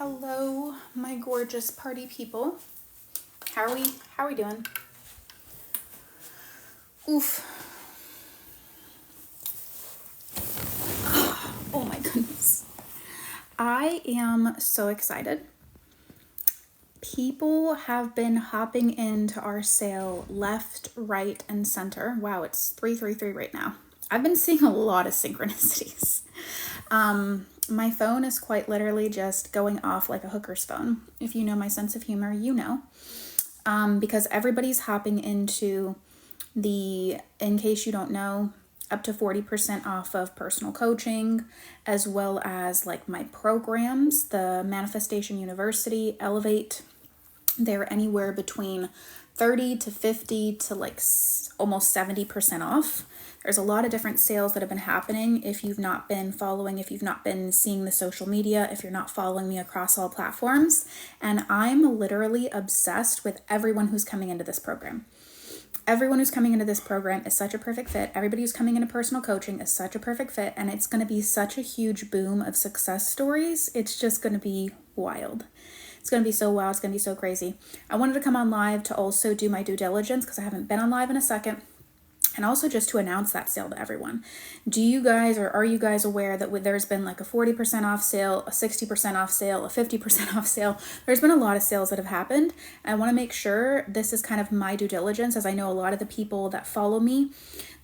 Hello, my gorgeous party people. How are we doing? Oof. Oh my goodness. I am so excited. People have been hopping into our sale left, right, and center. Wow, it's 333 right now. I've been seeing a lot of synchronicities. My phone is quite literally just going off like a hooker's phone. If you know my sense of humor, you know. Because everybody's hopping into in case you don't know, up to 40% off of personal coaching, as well as like my programs, the Manifestation University, Elevate. They're anywhere between 30 to 50 to like almost 70% off. There's a lot of different sales that have been happening. If you've not been following, if you've not been seeing the social media, if you're not following me across all platforms, and I'm literally obsessed with everyone who's coming into this program. Everyone who's coming into this program is such a perfect fit. Everybody who's coming into personal coaching is such a perfect fit, and it's going to be such a huge boom of success stories. It's just going to be wild. It's going to be so wild. It's going to be so crazy. I wanted to come on live to also do my due diligence because I haven't been on live in a second. And also just to announce that sale to everyone. Do you guys, or are you guys aware that there's been like a 40% off sale, a 60% off sale, a 50% off sale? There's been a lot of sales that have happened. I want to make sure this is kind of my due diligence, as I know a lot of the people that follow me,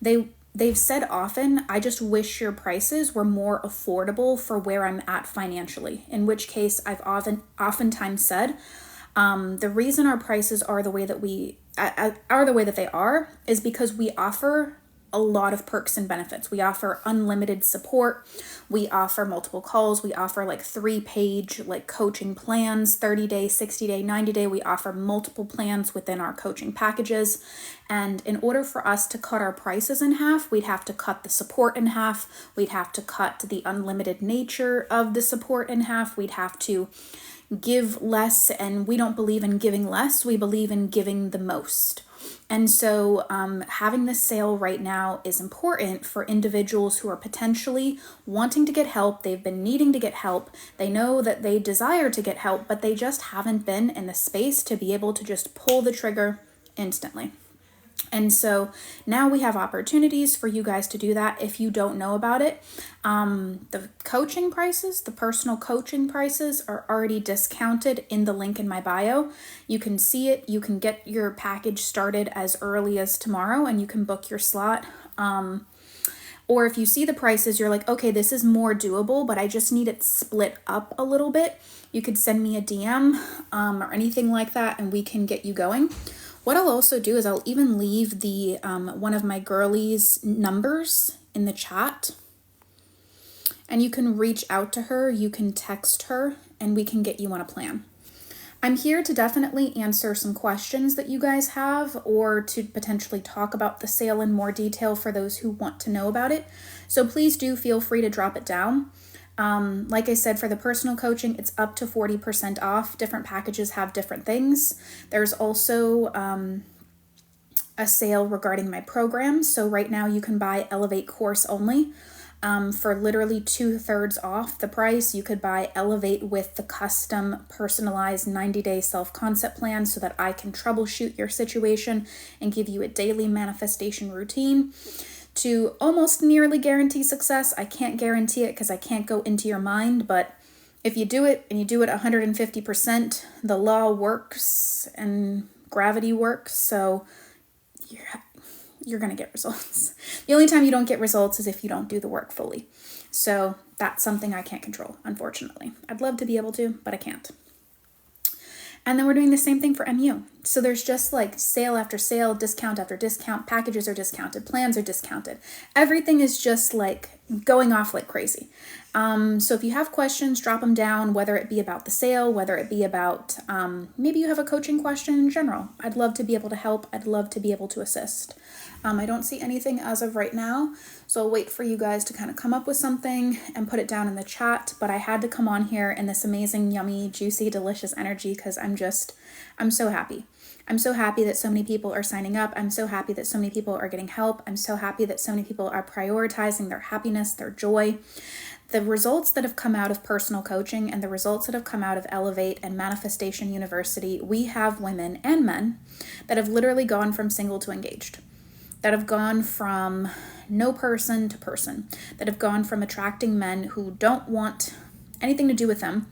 they've said often, I just wish your prices were more affordable for where I'm at financially. In which case I've oftentimes said, the reason our prices are the way that they are is because we offer a lot of perks and benefits. We offer unlimited support. We offer multiple calls. We offer like 3-page like coaching plans, 30-day, 60-day, 90-day. We offer multiple plans within our coaching packages. And in order for us to cut our prices in half, we'd have to cut the support in half. We'd have to cut the unlimited nature of the support in half. We'd have to give less, and we don't believe in giving less. We believe in giving the most. And so having this sale right now is important for individuals who are potentially wanting to get help. They've been needing to get help. They know that they desire to get help, but they just haven't been in the space to be able to just pull the trigger instantly. And so now we have opportunities for you guys to do that if you don't know about it. The coaching prices, the personal coaching prices are already discounted in the link in my bio. You can see it. You can get your package started as early as tomorrow and you can book your slot. Or if you see the prices, you're like, okay, this is more doable, but I just need it split up a little bit. You could send me a DM or anything like that and we can get you going. What I'll also do is I'll even leave the one of my girlies' numbers in the chat. And you can reach out to her, you can text her, and we can get you on a plan. I'm here to definitely answer some questions that you guys have or to potentially talk about the sale in more detail for those who want to know about it. So please do feel free to drop it down. Like I said, for the personal coaching, it's up to 40% off. Different packages have different things. There's also a sale regarding my program. So right now you can buy Elevate course only for literally 2/3 off the price. You could buy Elevate with the custom personalized 90-day self-concept plan so that I can troubleshoot your situation and give you a daily manifestation routine to almost nearly guarantee success. I can't guarantee it because I can't go into your mind, but if you do it and you do it 150%, the law works and gravity works, so you're going to get results. The only time you don't get results is if you don't do the work fully. So that's something I can't control, unfortunately. I'd love to be able to, but I can't. And then we're doing the same thing for MU. So there's just like sale after sale, discount after discount, packages are discounted, plans are discounted. Everything is just like going off like crazy. So if you have questions, drop them down, whether it be about the sale, whether it be about maybe you have a coaching question in general. I'd love to be able to help. I'd love to be able to assist. I don't see anything as of right now, so I'll wait for you guys to kind of come up with something and put it down in the chat, but I had to come on here in this amazing, yummy, juicy, delicious energy because I'm so happy. I'm so happy that so many people are signing up. I'm so happy that so many people are getting help. I'm so happy that so many people are prioritizing their happiness, their joy, The results that have come out of personal coaching and the results that have come out of Elevate and Manifestation University, we have women and men that have literally gone from single to engaged, that have gone from no person to person, that have gone from attracting men who don't want anything to do with them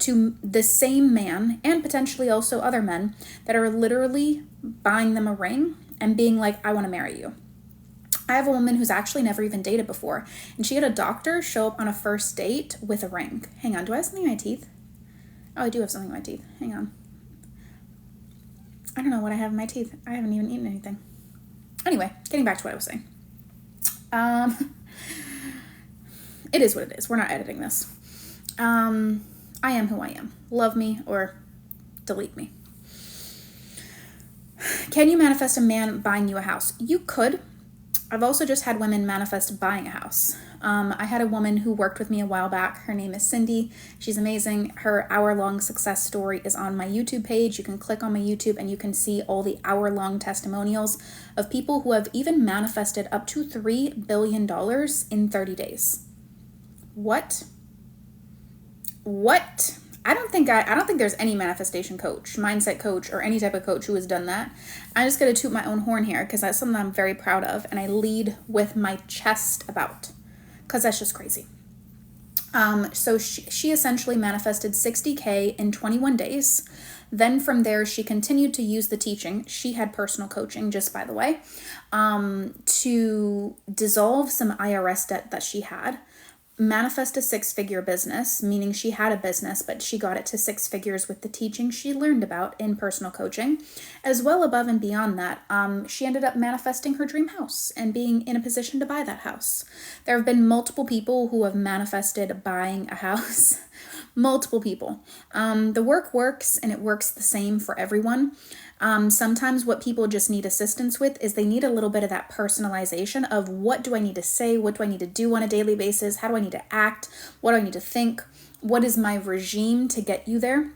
to the same man, and potentially also other men that are literally buying them a ring and being like, I want to marry you. I have a woman who's actually never even dated before, and she had a doctor show up on a first date with a ring. Hang on, do I have something in my teeth? Oh, I do have something in my teeth. Hang on. I don't know what I have in my teeth. I haven't even eaten anything. Anyway, getting back to what I was saying. It is what it is. We're not editing this. I am who I am. Love me or delete me. Can you manifest a man buying you a house? You could. I've also just had women manifest buying a house. I had a woman who worked with me a while back. Her name is Cindy. She's amazing. Her hour-long success story is on my YouTube page. You can click on my YouTube and you can see all the hour-long testimonials of people who have even manifested up to $3 billion in 30 days. What? I don't think there's any manifestation coach, mindset coach, or any type of coach who has done that. I'm just going to toot my own horn here because that's something I'm very proud of and I lead with my chest about because that's just crazy. So she essentially manifested $60K in 21 days. Then from there, she continued to use the teaching. She had personal coaching, just by the way, to dissolve some IRS debt that she had. Manifest a six-figure business, meaning she had a business, but she got it to six figures with the teaching she learned about in personal coaching. As well, above and beyond that, she ended up manifesting her dream house and being in a position to buy that house. There have been multiple people who have manifested buying a house. Multiple people. The work works and it works the same for everyone. Sometimes what people just need assistance with is they need a little bit of that personalization of what do I need to say? What do I need to do on a daily basis? How do I need to act? What do I need to think? What is my regime to get you there?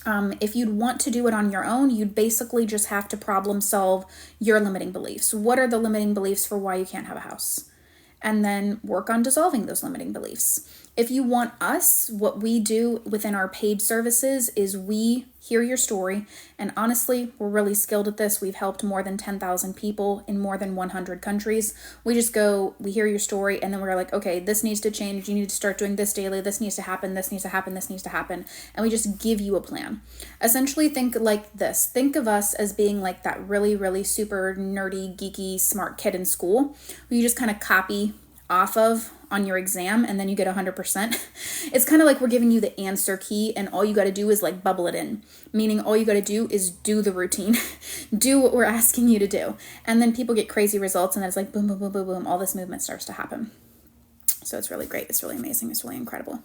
If you'd want to do it on your own, you'd basically just have to problem solve your limiting beliefs. What are the limiting beliefs for why you can't have a house? And then work on dissolving those limiting beliefs. If you want us, what we do within our paid services is we hear your story. And honestly, we're really skilled at this. We've helped more than 10,000 people in more than 100 countries. We just go, we hear your story, and then we're like, okay, this needs to change. You need to start doing this daily. This needs to happen. This needs to happen. This needs to happen. And we just give you a plan. Essentially, think like this. Think of us as being like that really, really super nerdy, geeky, smart kid in school who you just kind of copy off of on your exam and then you get 100%. It's kind of like we're giving you the answer key and all you got to do is like bubble it in, meaning all you got to do is do the routine, do what we're asking you to do. And then people get crazy results and then it's like boom, boom, boom, boom, boom, all this movement starts to happen. So it's really great. It's really amazing. It's really incredible.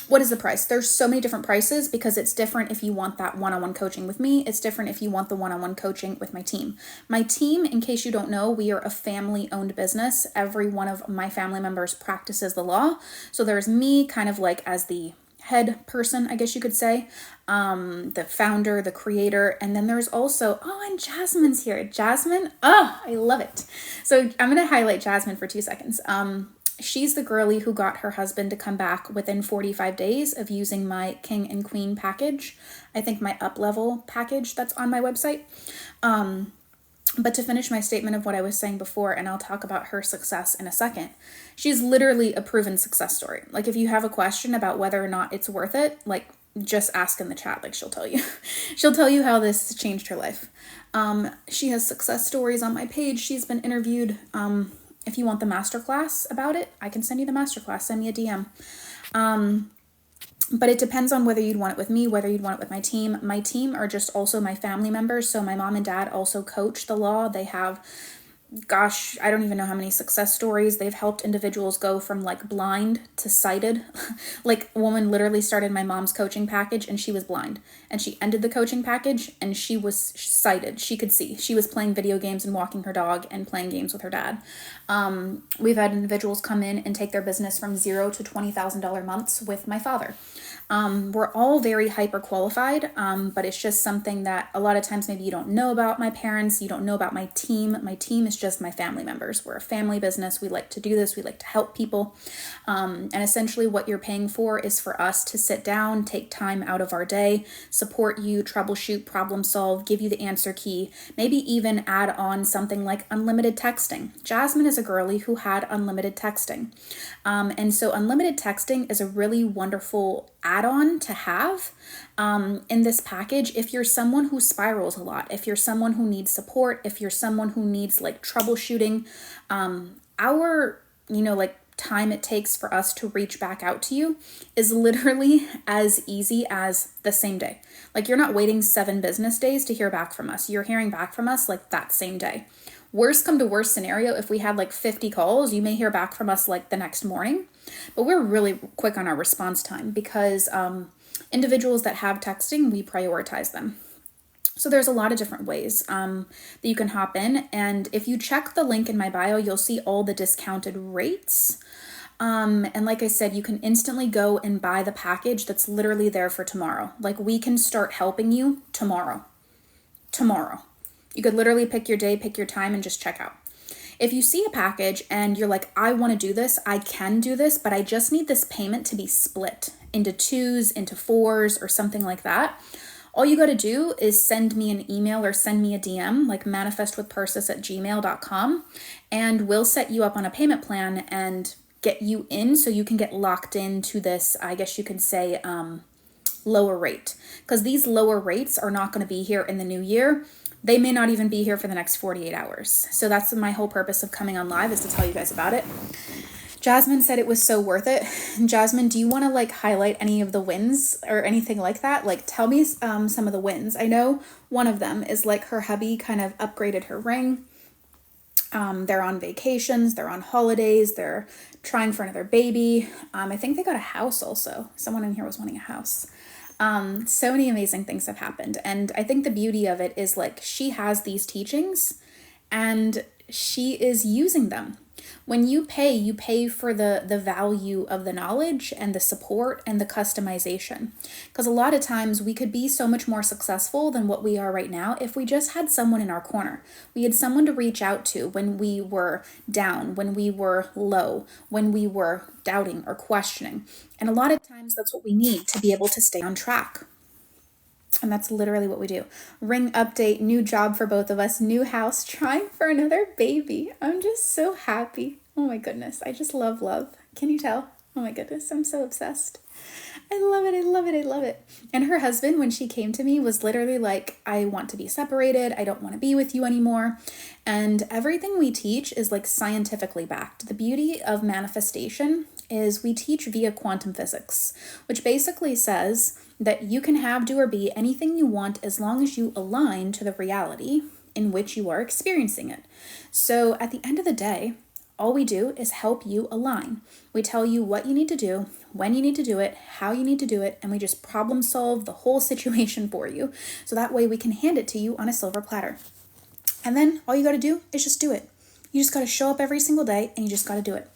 What is the price? There's so many different prices because it's different if you want that one-on-one coaching with me. It's different if you want the one-on-one coaching with my team. My team, in case you don't know, we are a family-owned business. Every one of my family members practices the law. So there's me kind of like as the head person, I guess you could say, the founder, the creator, and then there's also, and Jasmine's here. Jasmine, I love it. So I'm going to highlight Jasmine for 2 seconds. She's the girly who got her husband to come back within 45 days of using my King and Queen package. I think my up-level package that's on my website. But to finish my statement of what I was saying before, and I'll talk about her success in a second, she's literally a proven success story. Like if you have a question about whether or not it's worth it, like just ask in the chat, like she'll tell you. She'll tell you how this changed her life. She has success stories on my page. She's been interviewed. If you want the masterclass about it, I can send you the masterclass. Send me a DM. But it depends on whether you'd want it with me, whether you'd want it with my team. My team are just also my family members. So my mom and dad also coach the law. They have, I don't even know how many success stories. They've helped individuals go from like blind to sighted. Like a woman literally started my mom's coaching package and she was blind. And she ended the coaching package and she was sighted. She could see. She was playing video games and walking her dog and playing games with her dad. We've had individuals come in and take their business from $0 to $20,000 months with my father. We're all very hyper qualified, but it's just something that a lot of times maybe you don't know about my parents, you don't know about my team. My team is just my family members. We're a family business. We like to do this. We like to help people. And essentially what you're paying for is for us to sit down, take time out of our day, support you, troubleshoot, problem solve, give you the answer key, maybe even add on something like unlimited texting. Jasmine is a girly who had unlimited texting. And so unlimited texting is a really wonderful add-on to have in this package if you're someone who spirals a lot, if you're someone who needs support, if you're someone who needs like troubleshooting. Our time it takes for us to reach back out to you is literally as easy as the same day. Like, you're not waiting 7 business days to hear back from us. You're hearing back from us like that same day. Worst come to worst scenario, if we had like 50 calls, you may hear back from us like the next morning. But we're really quick on our response time because individuals that have texting, we prioritize them. So there's a lot of different ways that you can hop in. And if you check the link in my bio, you'll see all the discounted rates. And like I said, you can instantly go and buy the package that's literally there for tomorrow. Like, we can start helping you tomorrow. You could literally pick your day, pick your time, and just check out. If you see a package and you're like, I want to do this, I can do this, but I just need this payment to be split into 2s, into 4s, or something like that, all you got to do is send me an email or send me a DM, like manifestwithpersis@gmail.com, and we'll set you up on a payment plan and get you in so you can get locked into this, I guess you could say, lower rate. Because these lower rates are not going to be here in the new year. They may not even be here for the next 48 hours. So that's my whole purpose of coming on live, is to tell you guys about it. Jasmine said it was so worth it. Jasmine, do you want to like highlight any of the wins or anything like that? Like, tell me some of the wins. I know one of them is like her hubby kind of upgraded her ring. They're on vacations, they're on holidays, they're trying for another baby. I think they got a house also. Someone in here was wanting a house. So many amazing things have happened. And I think the beauty of it is like, she has these teachings and she is using them. When you pay for the value of the knowledge and the support and the customization. Because a lot of times we could be so much more successful than what we are right now if we just had someone in our corner. We had someone to reach out to when we were down, when we were low, when we were doubting or questioning. And a lot of times that's what we need to be able to stay on track. And that's literally what we do. Ring update, new job for both of us, new house, trying for another baby. I'm just so happy. Oh my goodness. I just love love. Can you tell? Oh my goodness. I'm so obsessed. I love it. I love it. I love it. And her husband, when she came to me, was literally like, I want to be separated. I don't want to be with you anymore. And everything we teach is like scientifically backed. The beauty of manifestation is we teach via quantum physics, which basically says that you can have, do, or be anything you want as long as you align to the reality in which you are experiencing it. So at the end of the day, all we do is help you align. We tell you what you need to do, when you need to do it, how you need to do it, and we just problem solve the whole situation for you. So that way we can hand it to you on a silver platter. And then all you got to do is just do it. You just got to show up every single day and you just got to do it.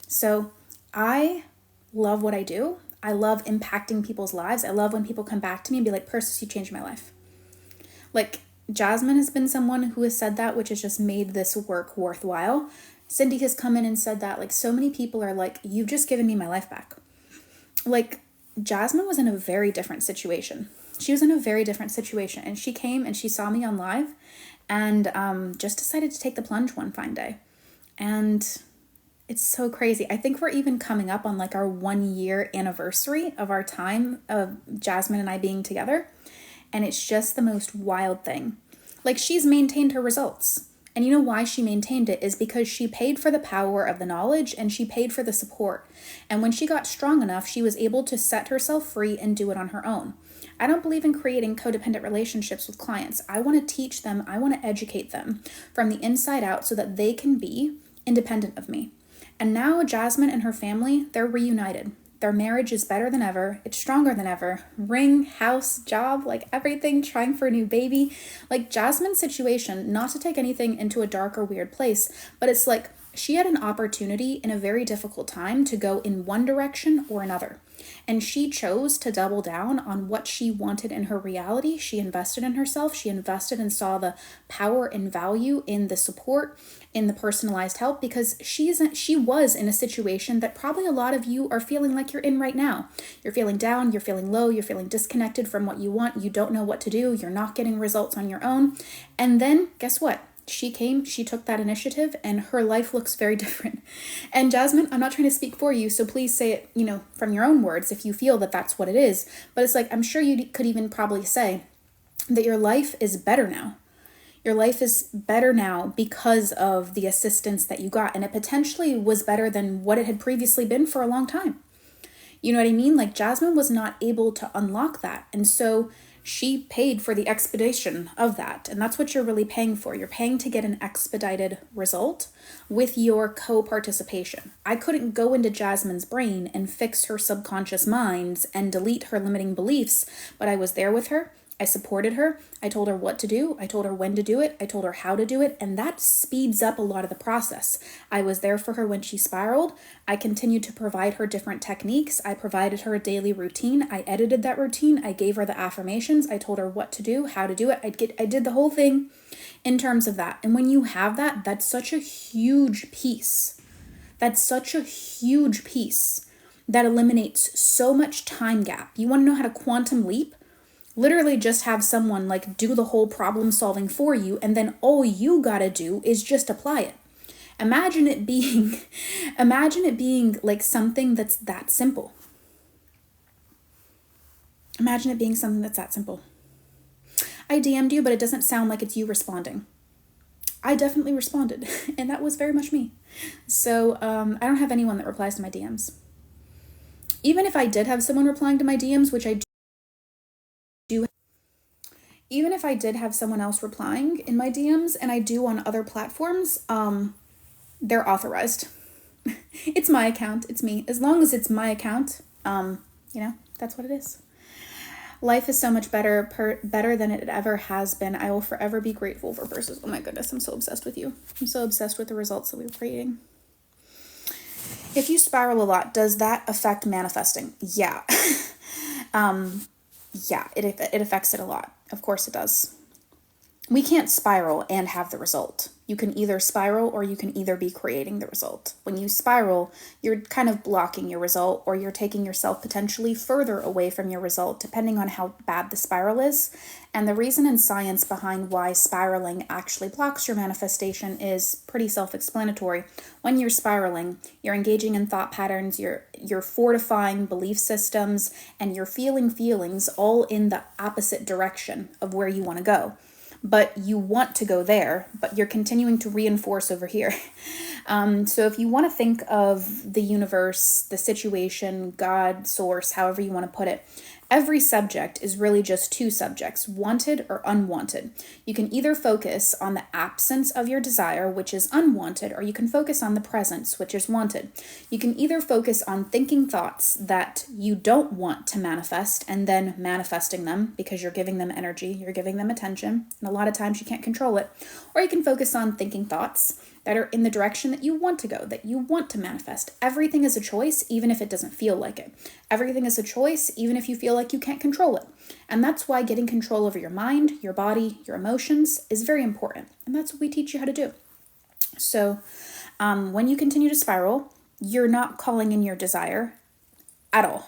So I love what I do. I love impacting people's lives. I love when people come back to me and be like, Persis, you changed my life. Like, Jasmine has been someone who has said that, which has just made this work worthwhile. Cindy has come in and said that. Like, so many people are like, you've just given me my life back. Like, Jasmine was in a very different situation. She was in a very different situation. And she came and she saw me on live and just decided to take the plunge one fine day. And it's so crazy. I think we're even coming up on like our 1-year anniversary of our time of Jasmine and I being together. And it's just the most wild thing. Like, she's maintained her results. And you know why she maintained it is because she paid for the power of the knowledge and she paid for the support. And when she got strong enough, she was able to set herself free and do it on her own. I don't believe in creating codependent relationships with clients. I want to teach them, I want to educate them from the inside out so that they can be independent of me. And now Jasmine and her family, they're reunited. Their marriage is better than ever. It's stronger than ever. Ring, house, job, like everything, trying for a new baby. Like Jasmine's situation, not to take anything into a dark or weird place, but it's like She had an opportunity in a very difficult time to go in one direction or another. And she chose to double down on what she wanted in her reality. She invested in herself. She invested and saw the power and value in the support, in the personalized help, because she was in a situation that probably a lot of you are feeling like you're in right now. You're feeling down, you're feeling low, you're feeling disconnected from what you want, you don't know what to do, you're not getting results on your own. And then guess what? She came, she took that initiative, and her life looks very different. And Jasmine, I'm not trying to speak for you, so please say it, from your own words if you feel that that's what it is. But it's like, I'm sure you could even probably say that your life is better now. Your life is better now because of the assistance that you got, and it potentially was better than what it had previously been for a long time. You know what I mean? Like, Jasmine was not able to unlock that, and so she paid for the expedition of that. And that's what you're really paying for. You're paying to get an expedited result with your co-participation. I couldn't go into Jasmine's brain and fix her subconscious minds and delete her limiting beliefs, but I was there with her. I supported her. I told her what to do. I told her when to do it. I told her how to do it. And that speeds up a lot of the process. I was there for her when she spiraled. I continued to provide her different techniques. I provided her a daily routine. I edited that routine. I gave her the affirmations. I told her what to do, how to do it. I did the whole thing in terms of that. And when you have that, that's such a huge piece. That's such a huge piece that eliminates so much time gap. You want to know how to quantum leap? Literally just have someone like do the whole problem solving for you, and then all you gotta do is just apply it. Imagine it being like something that's that simple. Imagine it being something that's that simple. I DM'd you, but it doesn't sound like it's you responding. I definitely responded, and that was very much me. So I don't have anyone that replies to my DMs. Even if I did have someone replying to my DMs, which I do, even if I did have someone else replying in my DMs, and I do on other platforms, they're authorized. It's my account. It's me. As long as it's my account, that's what it is. Life is so much better than it ever has been. I will forever be grateful for Persis. Oh my goodness, I'm so obsessed with you. I'm so obsessed with the results that we're creating. If you spiral a lot, does that affect manifesting? Yeah. Yeah, it affects it a lot. Of course it does. We can't spiral and have the result. You can either spiral or you can either be creating the result. When you spiral, you're kind of blocking your result, or you're taking yourself potentially further away from your result, depending on how bad the spiral is. And the reason in science behind why spiraling actually blocks your manifestation is pretty self-explanatory. When you're spiraling, you're engaging in thought patterns, you're fortifying belief systems, and you're feeling feelings all in the opposite direction of where you want to go. But you want to go there, but you're continuing to reinforce over here. So if you want to think of the universe, the situation, God, source, however you want to put it, every subject is really just two subjects, wanted or unwanted. You can either focus on the absence of your desire, which is unwanted, or you can focus on the presence, which is wanted. You can either focus on thinking thoughts that you don't want to manifest and then manifesting them because you're giving them energy, you're giving them attention, and a lot of times you can't control it. Or you can focus on thinking thoughts that are in the direction that you want to go, that you want to manifest. Everything is a choice, even if it doesn't feel like it. Everything is a choice, even if you feel like you can't control it. And that's why getting control over your mind, your body, your emotions is very important. And that's what we teach you how to do. So when you continue to spiral, you're not calling in your desire at all.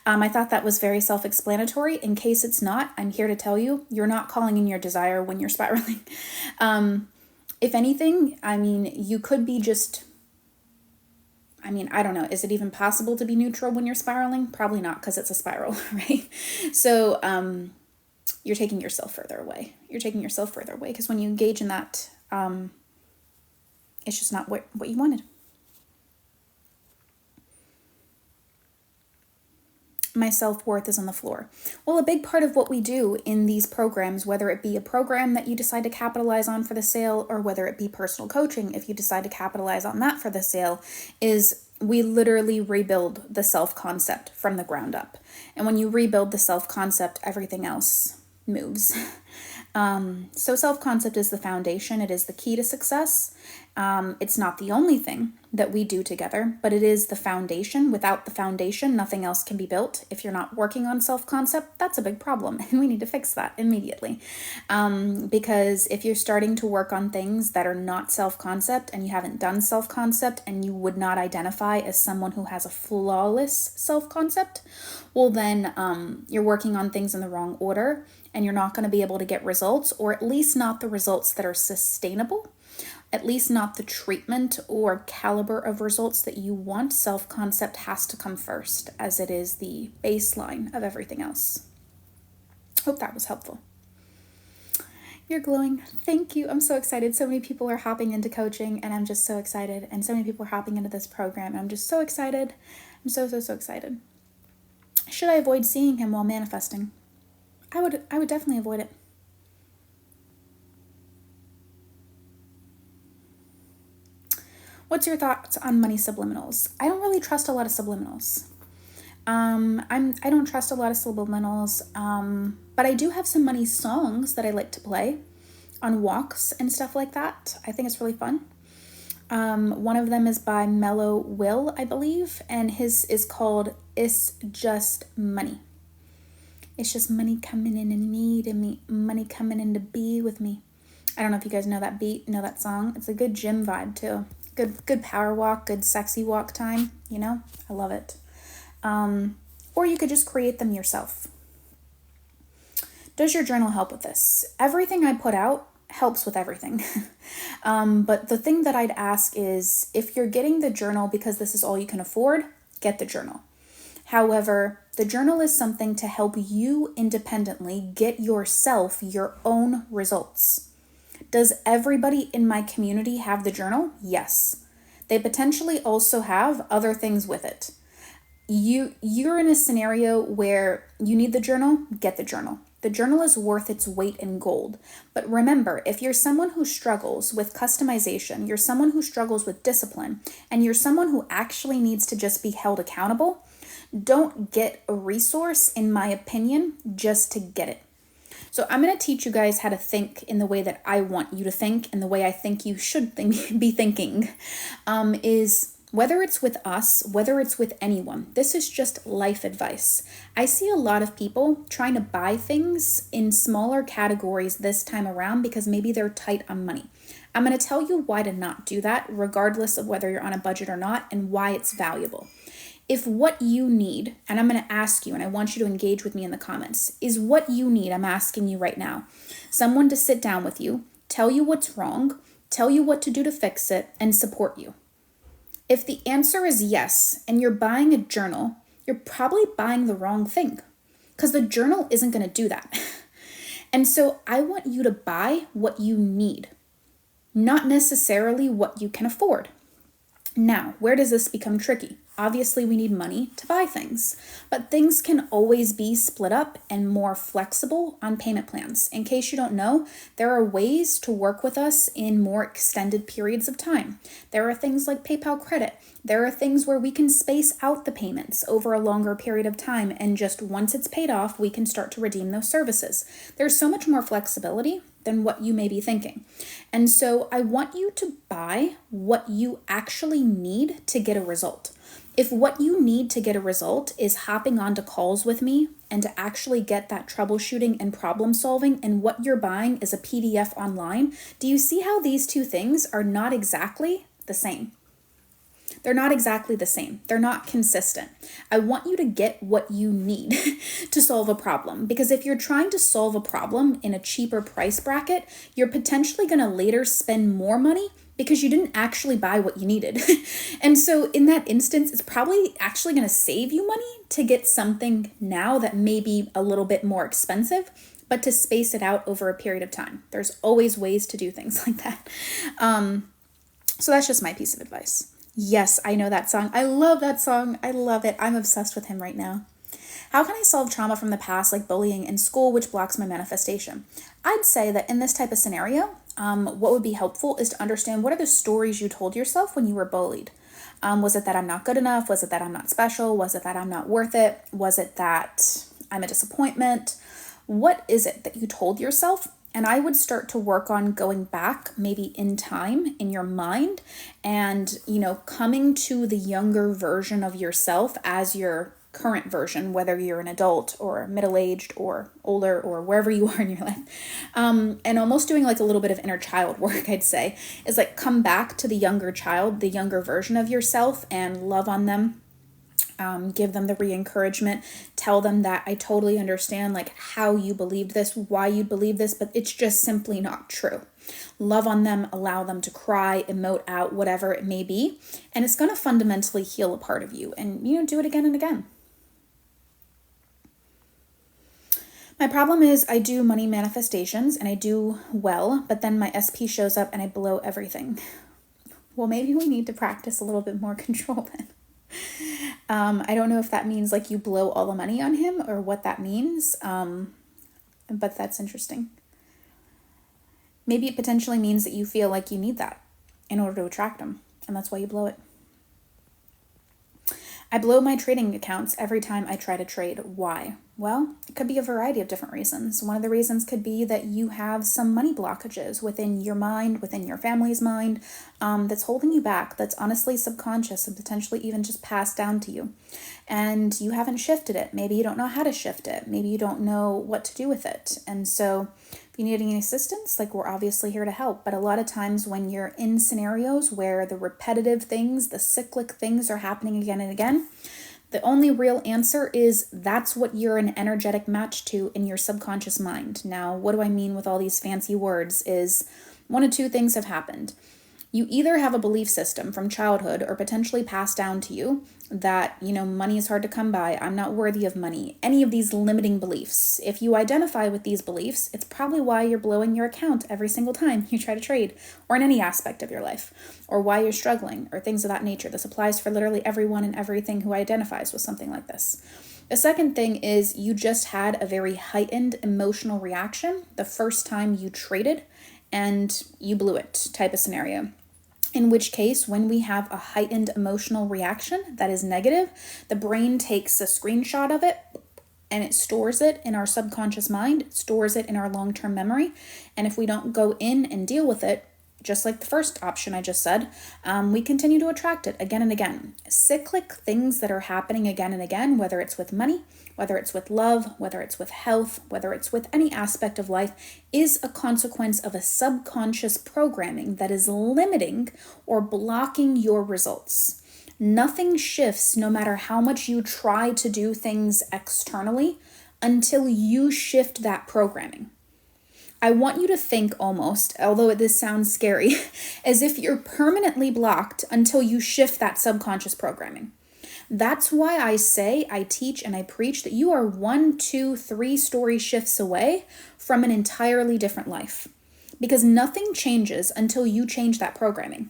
I thought that was very self-explanatory. In case it's not, I'm here to tell you, you're not calling in your desire when you're spiraling. If anything, you could be just, I don't know. Is it even possible to be neutral when you're spiraling? Probably not, because it's a spiral, right? So you're taking yourself further away. You're taking yourself further away, because when you engage in that, it's just not what you wanted. My self-worth is on the floor. Well, a big part of what we do in these programs, whether it be a program that you decide to capitalize on for the sale, or whether it be personal coaching, if you decide to capitalize on that for the sale, is we literally rebuild the self-concept from the ground up. And when you rebuild the self-concept, everything else moves. So self-concept is the foundation. It is the key to success. It's not the only thing that we do together, but it is the foundation. Without the foundation, nothing else can be built. If you're not working on self-concept, that's a big problem, and we need to fix that immediately. Because if you're starting to work on things that are not self-concept and you haven't done self-concept and you would not identify as someone who has a flawless self-concept, well then you're working on things in the wrong order and you're not going to be able to get results, or at least not the results that are sustainable. At least not the treatment or caliber of results that you want. Self-concept has to come first, as it is the baseline of everything else. Hope that was helpful. You're glowing. Thank you. I'm so excited. So many people are hopping into coaching, and I'm just so excited. And so many people are hopping into this program, and I'm just so excited. I'm so excited. Should I avoid seeing him while manifesting? I would definitely avoid it. What's your thoughts on money subliminals? I don't really trust a lot of subliminals. I don't trust a lot of subliminals, but I do have some money songs that I like to play on walks and stuff like that. I think it's really fun. One of them is by Mellow Will, I believe, and his is called It's Just Money. It's just money coming in and me to me, money coming in to be with me. I don't know if you guys know that beat, know that song. It's a good gym vibe too. Good power walk, good sexy walk time, you know? I love it. Or you could just create them yourself. Does your journal help with this? Everything I put out helps with everything. But the thing that I'd ask is, if you're getting the journal because this is all you can afford, get the journal. However, the journal is something to help you independently get yourself your own results. Does everybody in my community have the journal? Yes. They potentially also have other things with it. You're in a scenario where you need the journal, get the journal. The journal is worth its weight in gold. But remember, if you're someone who struggles with customization, you're someone who struggles with discipline, and you're someone who actually needs to just be held accountable, don't get a resource, in my opinion, just to get it. So I'm going to teach you guys how to think in the way that I want you to think, and the way I think you should be thinking, is whether it's with us, whether it's with anyone, this is just life advice. I see a lot of people trying to buy things in smaller categories this time around because maybe they're tight on money. I'm going to tell you why to not do that, regardless of whether you're on a budget or not, and why it's valuable. If what you need, and I'm going to ask you, and I want you to engage with me in the comments, is what you need, I'm asking you right now, someone to sit down with you, tell you what's wrong, tell you what to do to fix it, and support you. If the answer is yes, and you're buying a journal, you're probably buying the wrong thing, because the journal isn't going to do that. And so I want you to buy what you need, not necessarily what you can afford. Now, where does this become tricky? Obviously, we need money to buy things, but things can always be split up and more flexible on payment plans. In case you don't know, there are ways to work with us in more extended periods of time. There are things like PayPal credit. There are things where we can space out the payments over a longer period of time, and just once it's paid off, we can start to redeem those services. There's so much more flexibility than what you may be thinking. And so I want you to buy what you actually need to get a result. If what you need to get a result is hopping onto calls with me and to actually get that troubleshooting and problem solving, and what you're buying is a PDF online, do you see how these two things are not exactly the same? They're not exactly the same. They're not consistent. I want you to get what you need to solve a problem, because if you're trying to solve a problem in a cheaper price bracket, you're potentially going to later spend more money because you didn't actually buy what you needed. And so in that instance, it's probably actually going to save you money to get something now that may be a little bit more expensive, but to space it out over a period of time. There's always ways to do things like that. So that's just my piece of advice. Yes, I know that song. I love that song. I love it. I'm obsessed with him right now. How can I solve trauma from the past, like bullying in school, which blocks my manifestation? I'd say that in this type of scenario, what would be helpful is to understand, what are the stories you told yourself when you were bullied? Was it that I'm not good enough? Was it that I'm not special? Was it that I'm not worth it? Was it that I'm a disappointment? What is it that you told yourself? And I would start to work on going back, maybe in time, in your mind, and, coming to the younger version of yourself as your current version, whether you're an adult or middle-aged or older or wherever you are in your life. And almost doing like a little bit of inner child work, I'd say, is like come back to the younger child, the younger version of yourself, and love on them. Give them the re-encouragement, tell them that I totally understand like how you believed this, why you believe this, but it's just simply not true. Love on them, allow them to cry, emote out, whatever it may be, and it's going to fundamentally heal a part of you, and do it again and again. My problem is I do money manifestations and I do well, but then my SP shows up and I blow everything. Well, maybe we need to practice a little bit more control then. I don't know if that means like you blow all the money on him or what that means, but that's interesting. Maybe it potentially means that you feel like you need that in order to attract him, and that's why you blow it. I blow my trading accounts every time I try to trade. Why? Well, it could be a variety of different reasons. One of the reasons could be that you have some money blockages within your mind, within your family's mind, that's holding you back, that's honestly subconscious and potentially even just passed down to you. And you haven't shifted it. Maybe you don't know how to shift it. Maybe you don't know what to do with it. And so if you need any assistance, like we're obviously here to help. But a lot of times when you're in scenarios where the repetitive things, the cyclic things are happening again and again, the only real answer is that's what you're an energetic match to in your subconscious mind. Now, what do I mean with all these fancy words is one of two things have happened. You either have a belief system from childhood or potentially passed down to you that, money is hard to come by, I'm not worthy of money, any of these limiting beliefs. If you identify with these beliefs, it's probably why you're blowing your account every single time you try to trade, or in any aspect of your life, or why you're struggling, or things of that nature. This applies for literally everyone and everything who identifies with something like this. The second thing is you just had a very heightened emotional reaction the first time you traded and you blew it type of scenario. In which case, when we have a heightened emotional reaction that is negative, the brain takes a screenshot of it and it stores it in our subconscious mind, stores it in our long-term memory. And if we don't go in and deal with it, just like the first option I just said, we continue to attract it again and again. Cyclic things that are happening again and again, whether it's with money, whether it's with love, whether it's with health, whether it's with any aspect of life, is a consequence of a subconscious programming that is limiting or blocking your results. Nothing shifts no matter how much you try to do things externally until you shift that programming. I want you to think almost, although this sounds scary, as if you're permanently blocked until you shift that subconscious programming. That's why I say, I teach, and I preach that you are 1, 2, 3 story shifts away from an entirely different life. Because nothing changes until you change that programming.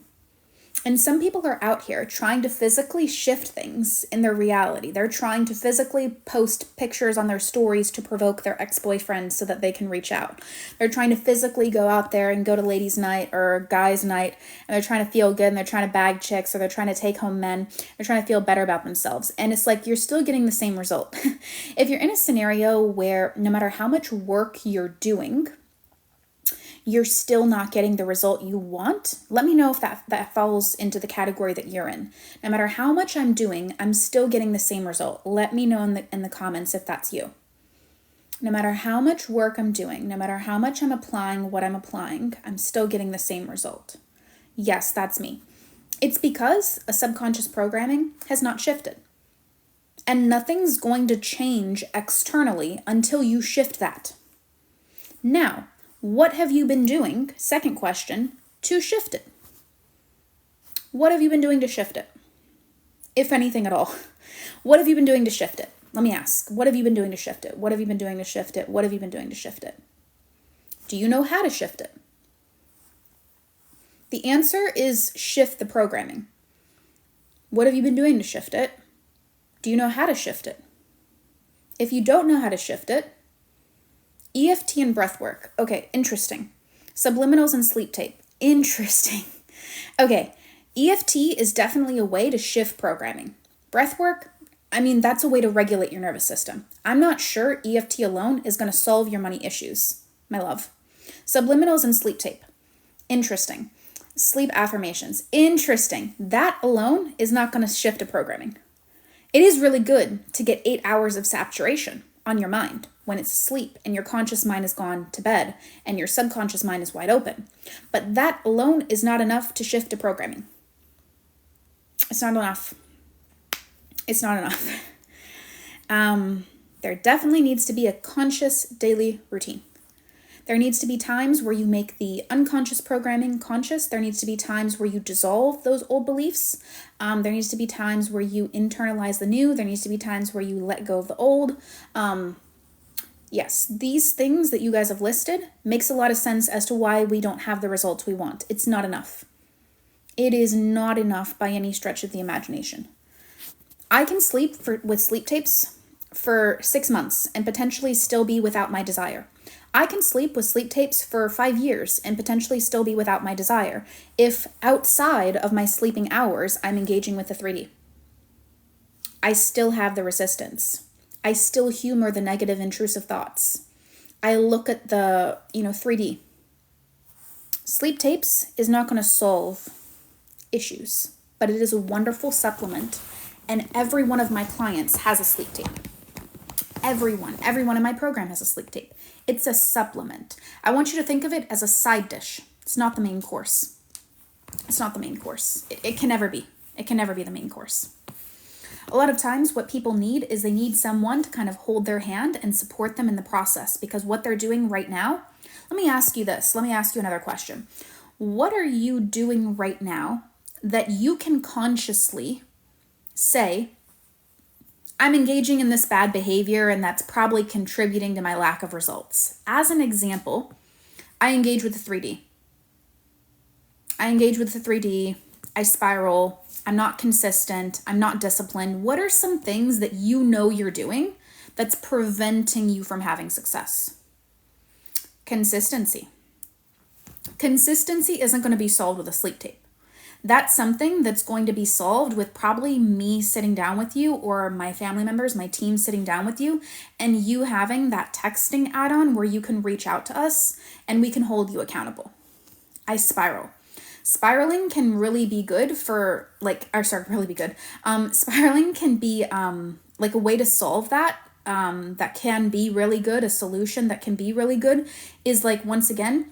And some people are out here trying to physically shift things in their reality. They're trying to physically post pictures on their stories to provoke their ex-boyfriends so that they can reach out. They're trying to physically go out there and go to ladies' night or guys' night, and they're trying to feel good, and they're trying to bag chicks, or they're trying to take home men. They're trying to feel better about themselves. And it's like you're still getting the same result. If you're in a scenario where no matter how much work you're doing, you're still not getting the result you want, let me know if that falls into the category that you're in. No matter how much I'm doing, I'm still getting the same result. Let me know in the comments if that's you. No matter how much work I'm doing, no matter how much I'm applying what I'm applying, I'm still getting the same result. Yes, that's me. It's because a subconscious programming has not shifted. And nothing's going to change externally until you shift that. Now, what have you been doing, second question, to shift it? What have you been doing to shift it? If anything at all. What have you been doing to shift it? Let me ask. What have you been doing to shift it? What have you been doing to shift it? What have you been doing to shift it? Do you know how to shift it? The answer is shift the programming. What have you been doing to shift it? Do you know how to shift it? If you don't know how to shift it, EFT and breath work. Okay, interesting. Subliminals and sleep tape. Interesting. Okay, EFT is definitely a way to shift programming. Breath work, that's a way to regulate your nervous system. I'm not sure EFT alone is going to solve your money issues, my love. Subliminals and sleep tape. Interesting. Sleep affirmations. Interesting. That alone is not going to shift a programming. It is really good to get 8 hours of saturation on your mind when it's asleep and your conscious mind has gone to bed and your subconscious mind is wide open. But that alone is not enough to shift a programming. It's not enough. It's not enough. There definitely needs to be a conscious daily routine. There needs to be times where you make the unconscious programming conscious. There needs to be times where you dissolve those old beliefs. There needs to be times where you internalize the new. There needs to be times where you let go of the old. Yes, these things that you guys have listed makes a lot of sense as to why we don't have the results we want. It's not enough. It is not enough by any stretch of the imagination. I can sleep with sleep tapes for 6 months and potentially still be without my desire. I can sleep with sleep tapes for 5 years and potentially still be without my desire if outside of my sleeping hours, I'm engaging with the 3D. I still have the resistance. I still humor the negative intrusive thoughts. I look at the, 3D. Sleep tapes is not going to solve issues, but it is a wonderful supplement, and every one of my clients has a sleep tape. Every one in my program has a sleep tape. It's a supplement. I want you to think of it as a side dish. It's not the main course. It's not the main course. It can never be. It can never be the main course. A lot of times what people need is they need someone to kind of hold their hand and support them in the process, because what they're doing right now, let me ask you this. Let me ask you another question. What are you doing right now that you can consciously say, I'm engaging in this bad behavior and that's probably contributing to my lack of results? As an example, I engage with the 3D. I spiral. I'm not consistent. I'm not disciplined. What are some things that you know you're doing that's preventing you from having success? Consistency. Consistency isn't going to be solved with a sleep tape. That's something that's going to be solved with probably me sitting down with you or my family members, my team sitting down with you, and you having that texting add-on where you can reach out to us and we can hold you accountable. I spiral. Spiraling can really be good for spiraling can be like a way to solve that. That can be really good. A solution that can be really good is, like, once again,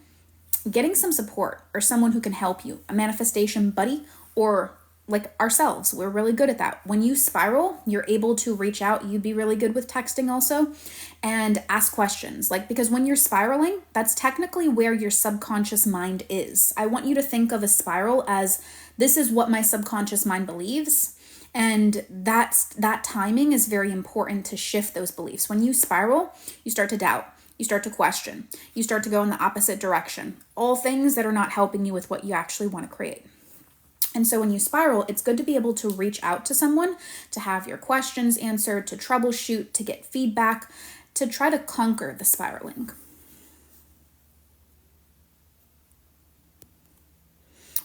getting some support or someone who can help you, a manifestation buddy, or like ourselves. We're really good at that. When you spiral, you're able to reach out. You'd be really good with texting also, and ask questions. Because when you're spiraling, that's technically where your subconscious mind is. I want you to think of a spiral as, this is what my subconscious mind believes. And that timing is very important to shift those beliefs. When you spiral, you start to doubt. You start to question. You start to go in the opposite direction. All things that are not helping you with what you actually want to create. And so when you spiral, it's good to be able to reach out to someone, to have your questions answered, to troubleshoot, to get feedback, to try to conquer the spiraling.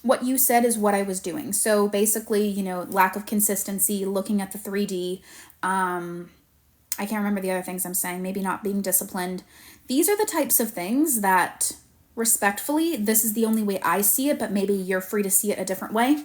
What you said is what I was doing. So basically, lack of consistency, looking at the 3D, I can't remember the other things I'm saying, maybe not being disciplined. These are the types of things that, respectfully, this is the only way I see it, but maybe you're free to see it a different way.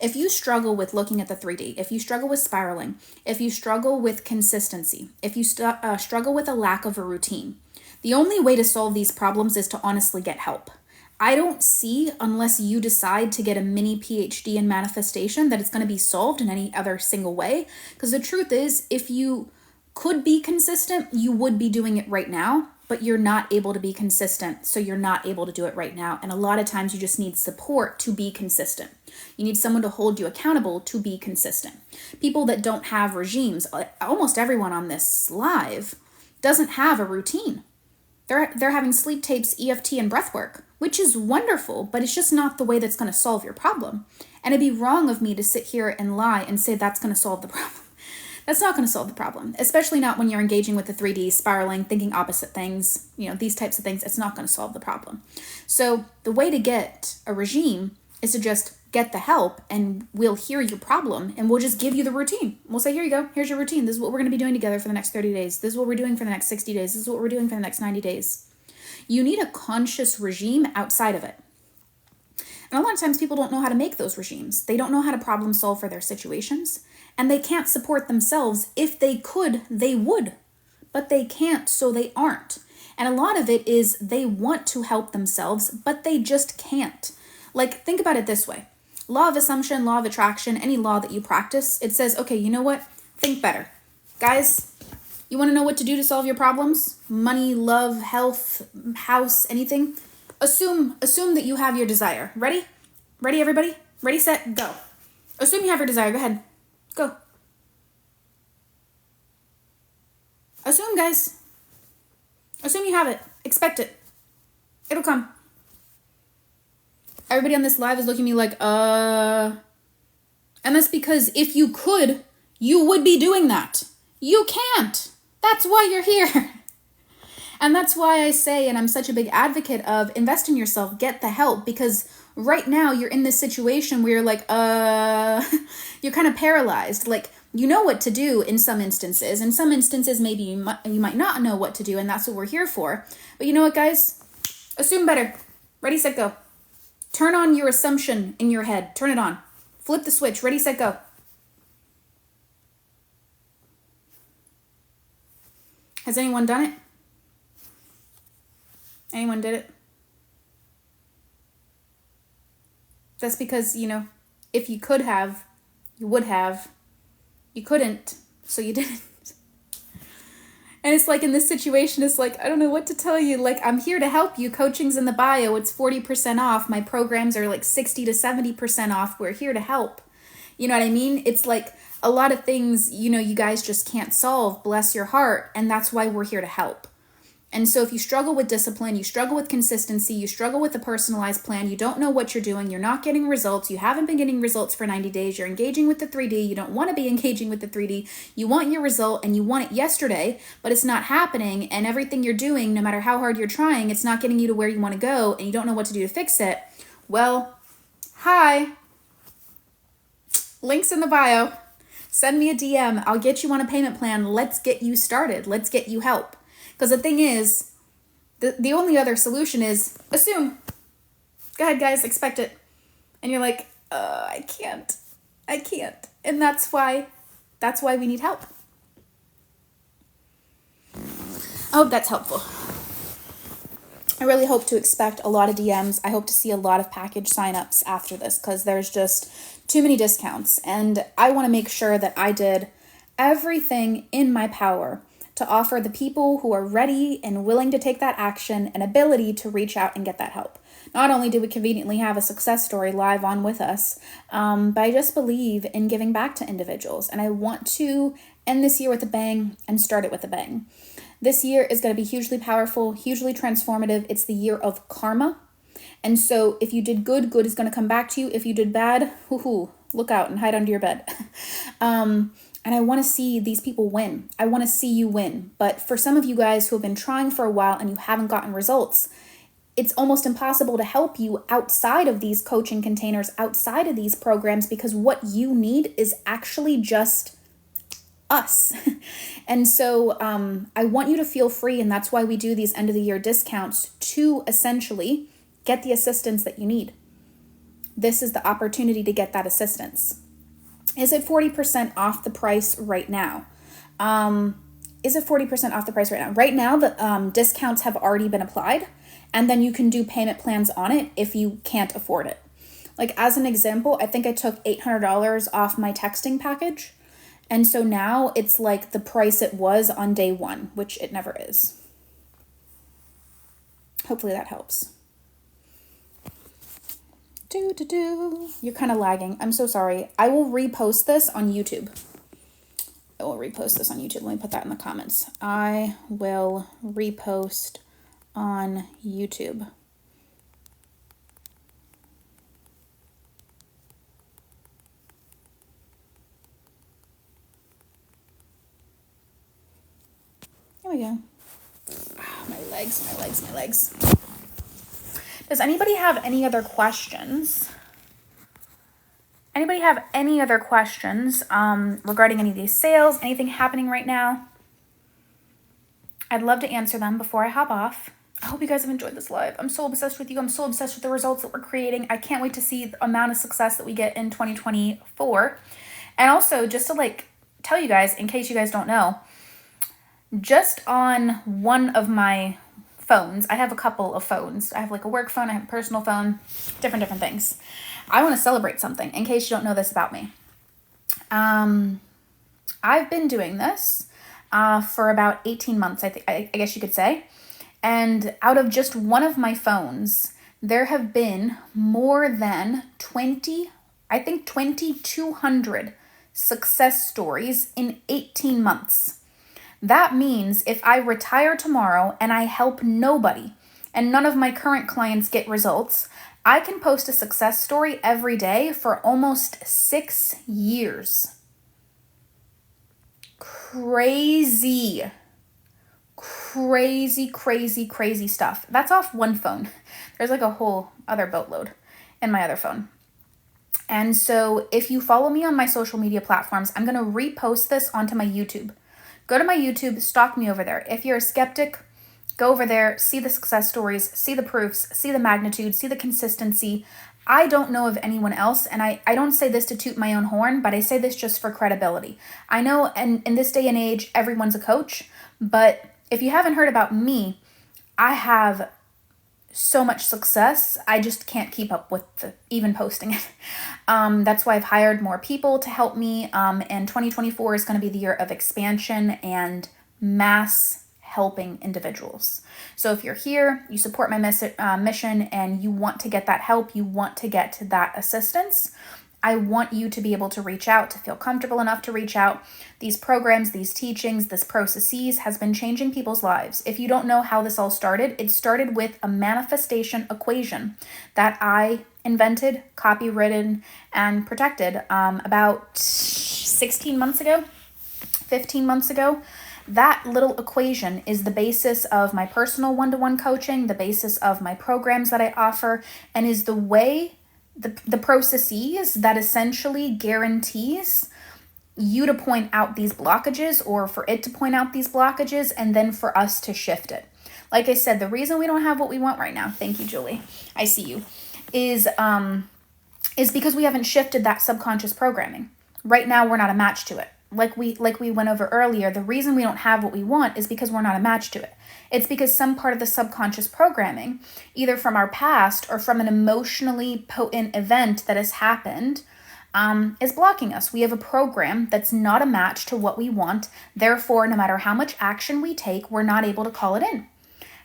If you struggle with looking at the 3D, if you struggle with spiraling, if you struggle with consistency, if you struggle with a lack of a routine, the only way to solve these problems is to honestly get help. I don't see, unless you decide to get a mini PhD in manifestation, that it's going to be solved in any other single way. Because the truth is, if you could be consistent, you would be doing it right now, but you're not able to be consistent, so you're not able to do it right now. And a lot of times you just need support to be consistent. You need someone to hold you accountable to be consistent. People that don't have regimes, almost everyone on this live doesn't have a routine. They're having sleep tapes, EFT, and breath work, which is wonderful, but it's just not the way that's going to solve your problem. And it'd be wrong of me to sit here and lie and say that's going to solve the problem. That's not going to solve the problem, especially not when you're engaging with the 3D, spiraling, thinking opposite things, these types of things. It's not going to solve the problem. So the way to get a regime is to just get the help, and we'll hear your problem and we'll just give you the routine. We'll say, here you go. Here's your routine. This is what we're going to be doing together for the next 30 days. This is what we're doing for the next 60 days. This is what we're doing for the next 90 days. You need a conscious regime outside of it. And a lot of times people don't know how to make those regimes. They don't know how to problem solve for their situations, and they can't support themselves. If they could, they would, but they can't, so they aren't. And a lot of it is they want to help themselves, but they just can't. Like, think about it this way. Law of assumption, law of attraction, any law that you practice, it says, okay, you know what? Think better. Guys, you want to know what to do to solve your problems? Money, love, health, house, anything? Assume that you have your desire. Ready? Ready, everybody? Ready, set, go. Assume you have your desire. Go ahead. Go. Assume, guys. Assume you have it. Expect it. It'll come. Everybody on this live is looking at me like, And that's because if you could, you would be doing that. You can't. That's why you're here. And that's why I say, and I'm such a big advocate of, invest in yourself, get the help, because right now you're in this situation where you're like, you're kind of paralyzed. Like, you know what to do in some instances. In some instances, maybe you might not know what to do, and that's what we're here for. But you know what, guys? Assume better. Ready, set, go. Turn on your assumption in your head. Turn it on. Flip the switch. Ready, set, go. Has anyone done it? Anyone did it? That's because, if you could have, you would have. You couldn't, so you didn't. And it's like in this situation, it's like, I don't know what to tell you. Like, I'm here to help you. Coaching's in the bio. It's 40% off. My programs are like 60 to 70% off. We're here to help. You know what I mean? It's like a lot of things, you guys just can't solve. Bless your heart. And that's why we're here to help. And so if you struggle with discipline, you struggle with consistency, you struggle with a personalized plan, you don't know what you're doing, you're not getting results, you haven't been getting results for 90 days, you're engaging with the 3D, you don't want to be engaging with the 3D, you want your result and you want it yesterday, but it's not happening, and everything you're doing, no matter how hard you're trying, it's not getting you to where you want to go, and you don't know what to do to fix it. Well, hi. Links in the bio. Send me a DM. I'll get you on a payment plan. Let's get you started. Let's get you help. Because the thing is, the only other solution is assume. Go ahead, guys, expect it. And you're like, I can't. And that's why we need help. I hope that's helpful. I really hope to expect a lot of DMs. I hope to see a lot of package signups after this, because there's just too many discounts. And I want to make sure that I did everything in my power to offer the people who are ready and willing to take that action an ability to reach out and get that help. Not only do we conveniently have a success story live on with us, but I just believe in giving back to individuals. And I want to end this year with a bang and start it with a bang. This year is going to be hugely powerful, hugely transformative. It's the year of karma. And so if you did good, good is going to come back to you. If you did bad, look out and hide under your bed. And I want to see these people win. I want to see you win. But for some of you guys who have been trying for a while and you haven't gotten results, it's almost impossible to help you outside of these coaching containers, outside of these programs, because what you need is actually just us. And so I want you to feel free, and that's why we do these end of the year discounts, to essentially get the assistance that you need. This is the opportunity to get that assistance. Is it 40% off the price right now? Is it 40% off the price right now? Right now, the discounts have already been applied, and then you can do payment plans on it if you can't afford it. Like, as an example, I think I took $800 off my texting package. And so now it's like the price it was on day one, which it never is. Hopefully that helps. You're kind of lagging. I'm so sorry. I will repost this on YouTube. Let me put that in the comments. I will repost on YouTube. There we go. My legs. Does anybody have any other questions? Regarding any of these sales, anything happening right now? I'd love to answer them before I hop off. I hope you guys have enjoyed this live. I'm so obsessed with you. I'm so obsessed with the results that we're creating. I can't wait to see the amount of success that we get in 2024. And also, just to like tell you guys, in case you guys don't know, just on one of my phones, I have a couple of phones. I have like a work phone, I have a personal phone, different things. I want to celebrate something in case you don't know this about me. I've been doing this for about 18 months, I guess you could say. And out of just one of my phones, there have been more than 2,200 success stories in 18 months. That means if I retire tomorrow and I help nobody and none of my current clients get results, I can post a success story every day for almost 6 years. Crazy stuff. That's off one phone. There's like a whole other boatload in my other phone. And so if you follow me on my social media platforms, I'm going to repost this onto my YouTube. Go to my YouTube, stalk me over there. If you're a skeptic, go over there, see the success stories, see the proofs, see the magnitude, see the consistency. I don't know of anyone else, and I don't say this to toot my own horn, but I say this just for credibility. I know in this day and age, everyone's a coach, but if you haven't heard about me, I have so much success, I just can't keep up with even posting it. That's why I've hired more people to help me, and 2024 is going to be the year of expansion and mass helping individuals. So if you're here, you support my mission, and you want to get that help, you want to get to that assistance, I want you to be able to reach out, to feel comfortable enough to reach out. These programs, these teachings, this processes has been changing people's lives. If you don't know how this all started, it started with a manifestation equation that I invented, copywritten, and protected about 16 months ago, 15 months ago. That little equation is the basis of my personal one-to-one coaching, the basis of my programs that I offer, and is the way the processes that essentially guarantees you to point out these blockages, or for it to point out these blockages, and then for us to shift it. Like I said, the reason we don't have what we want right now, thank you, Julie, I see you, is because we haven't shifted that subconscious programming. Right now, we're not a match to it. Like we went over earlier, the reason we don't have what we want is because we're not a match to it. It's because some part of the subconscious programming, either from our past or from an emotionally potent event that has happened, is blocking us. We have a program that's not a match to what we want. Therefore, no matter how much action we take, we're not able to call it in.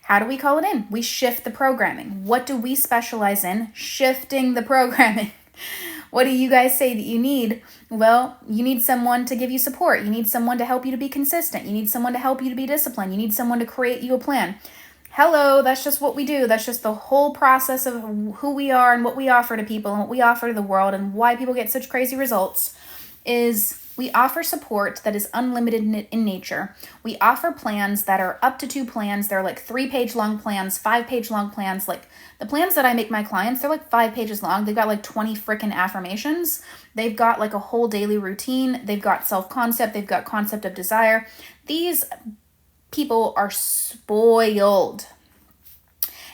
How do we call it in? We shift the programming. What do we specialize in? Shifting the programming. What do you guys say that you need? Well, you need someone to give you support. You need someone to help you to be consistent. You need someone to help you to be disciplined. You need someone to create you a plan. Hello, that's just what we do. That's just the whole process of who we are and what we offer to people and what we offer to the world, and why people get such crazy results is we offer support that is unlimited in nature. We offer plans that are up to 2 plans. They're like 3-page long plans, 5-page long plans. Like the plans that I make my clients, they're like 5 pages long. They've got like 20 freaking affirmations. They've got like a whole daily routine. They've got self-concept. They've got concept of desire. These people are spoiled.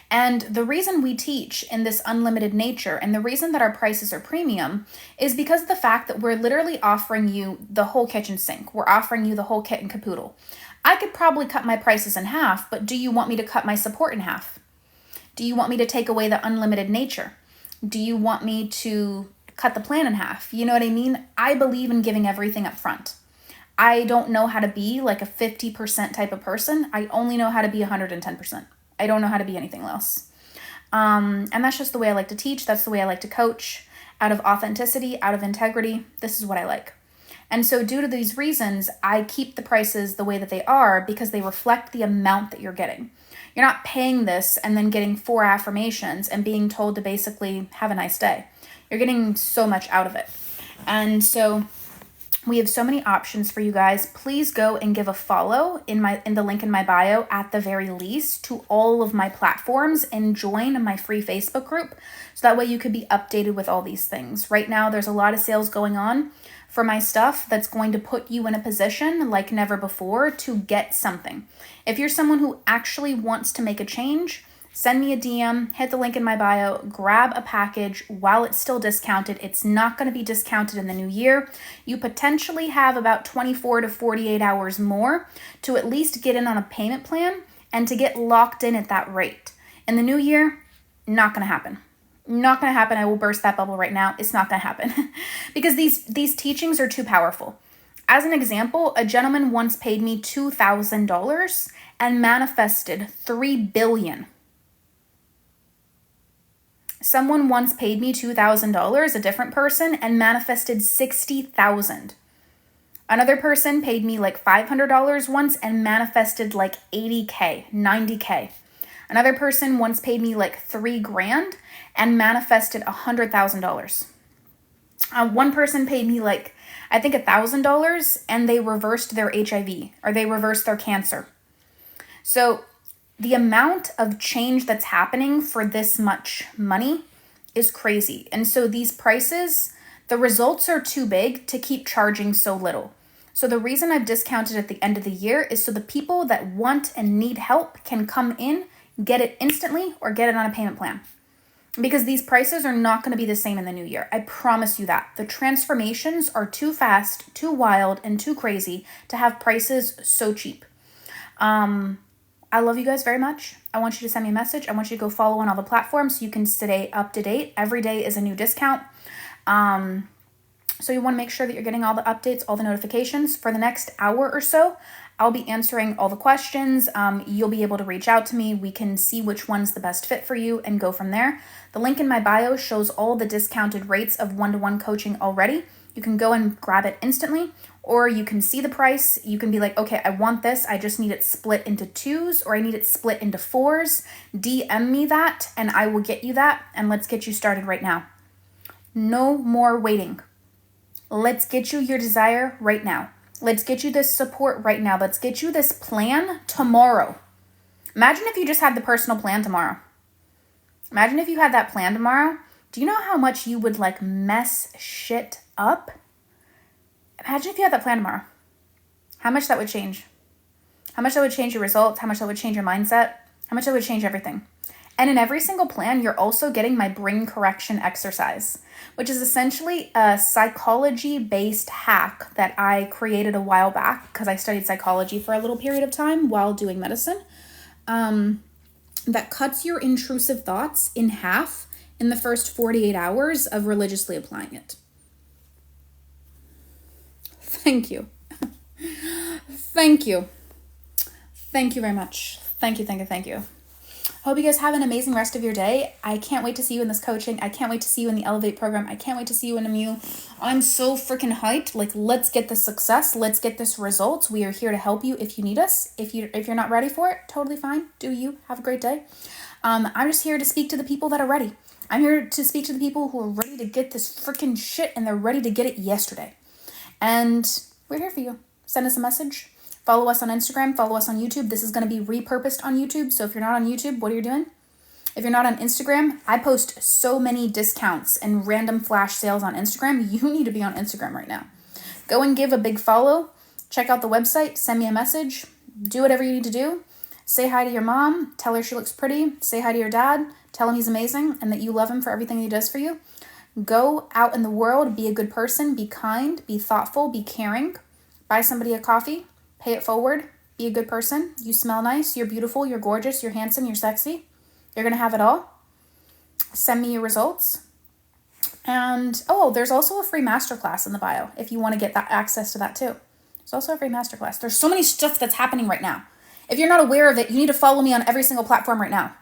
And the reason we teach in this unlimited nature, and the reason that our prices are premium, is because of the fact that we're literally offering you the whole kitchen sink. We're offering you the whole kit and caboodle. I could probably cut my prices in half, but do you want me to cut my support in half? Do you want me to take away the unlimited nature? Do you want me to cut the plan in half? You know what I mean? I believe in giving everything up front. I don't know how to be like a 50% type of person. I only know how to be 110%. I don't know how to be anything else. And that's just the way I like to teach. That's the way I like to coach. Out of authenticity, out of integrity, this is what I like. And so due to these reasons, I keep the prices the way that they are because they reflect the amount that you're getting. You're not paying this and then getting 4 affirmations and being told to basically have a nice day. You're getting so much out of it. And so we have so many options for you guys. Please go and give a follow in the link in my bio at the very least to all of my platforms, and join my free Facebook group so that way you could be updated with all these things. Right now there's a lot of sales going on. for my stuff that's going to put you in a position like never before to get something. If you're someone who actually wants to make a change, send me a DM, hit the link in my bio, grab a package while it's still discounted. It's not going to be discounted in the new year. You potentially have about 24 to 48 hours more to at least get in on a payment plan and to get locked in at that rate. In the new year, not going to happen. Not going to happen. I will burst that bubble right now. It's not going to happen because these teachings are too powerful. As an example, a gentleman once paid me $2,000 and manifested $3 billion. Someone once paid me $2,000, a different person, and manifested $60,000. Another person paid me like $500 once and manifested like $80K, $90K. Another person once paid me like $3,000 and manifested $100,000. One person paid me like, I think $1,000 and they reversed their HIV or they reversed their cancer. So the amount of change that's happening for this much money is crazy. And so these prices, the results are too big to keep charging so little. So the reason I've discounted at the end of the year is so the people that want and need help can come in, get it instantly, or get it on a payment plan. Because these prices are not going to be the same in the new year. I promise you that. The transformations are too fast, too wild, and too crazy to have prices so cheap. I love you guys very much. I want you to send me a message. I want you to go follow on all the platforms so you can stay up to date. Every day is a new discount. So you want to make sure that you're getting all the updates, all the notifications. For the next hour or so, I'll be answering all the questions. You'll be able to reach out to me. We can see which one's the best fit for you and go from there. The link in my bio shows all the discounted rates of one-to-one coaching already. You can go and grab it instantly, or you can see the price. You can be like, okay, I want this. I just need it split into 2s, or I need it split into 4s. DM me that and I will get you that. And let's get you started right now. No more waiting. Let's get you your desire right now. Let's get you this support right now. Let's get you this plan tomorrow. Imagine if you just had the personal plan tomorrow. Imagine if you had that plan tomorrow. Do you know how much you would like mess shit up? Imagine if you had that plan tomorrow. How much that would change. How much that would change your results. How much that would change your mindset. How much that would change everything. And in every single plan, you're also getting my brain correction exercise, which is essentially a psychology-based hack that I created a while back because I studied psychology for a little period of time while doing medicine, that cuts your intrusive thoughts in half in the first 48 hours of religiously applying it. Thank you. Thank you. Thank you very much. Thank you. Hope you guys have an amazing rest of your day. I can't wait to see you in this coaching. I can't wait to see you in the Elevate program. I can't wait to see you in Immune. I'm so freaking hyped. Like, let's get this success. Let's get this results. We are here to help you if you need us. If you're not ready for it, totally fine. Do you. Have a great day. I'm just here to speak to the people that are ready. I'm here to speak to the people who are ready to get this freaking shit and they're ready to get it yesterday. And we're here for you. Send us a message. Follow us on Instagram, follow us on YouTube. This is going to be repurposed on YouTube. So if you're not on YouTube, what are you doing? If you're not on Instagram, I post so many discounts and random flash sales on Instagram. You need to be on Instagram right now. Go and give a big follow. Check out the website. Send me a message. Do whatever you need to do. Say hi to your mom. Tell her she looks pretty. Say hi to your dad. Tell him he's amazing and that you love him for everything he does for you. Go out in the world. Be a good person. Be kind. Be thoughtful. Be caring. Buy somebody a coffee. Pay it forward. Be a good person. You smell nice. You're beautiful. You're gorgeous. You're handsome. You're sexy. You're going to have it all. Send me your results. And, there's also a free masterclass in the bio if you want to get that access to that too. There's also a free masterclass. There's so many stuff that's happening right now. If you're not aware of it, you need to follow me on every single platform right now.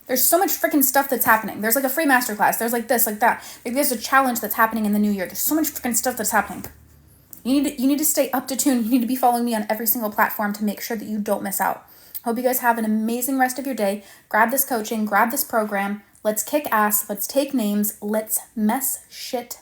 There's so much freaking stuff that's happening. There's like a free masterclass. There's like this, like that. Like there's a challenge that's happening in the new year. There's so much freaking stuff that's happening. You need to stay up to tune. You need to be following me on every single platform to make sure that you don't miss out. Hope you guys have an amazing rest of your day. Grab this coaching, grab this program. Let's kick ass. Let's take names. Let's mess shit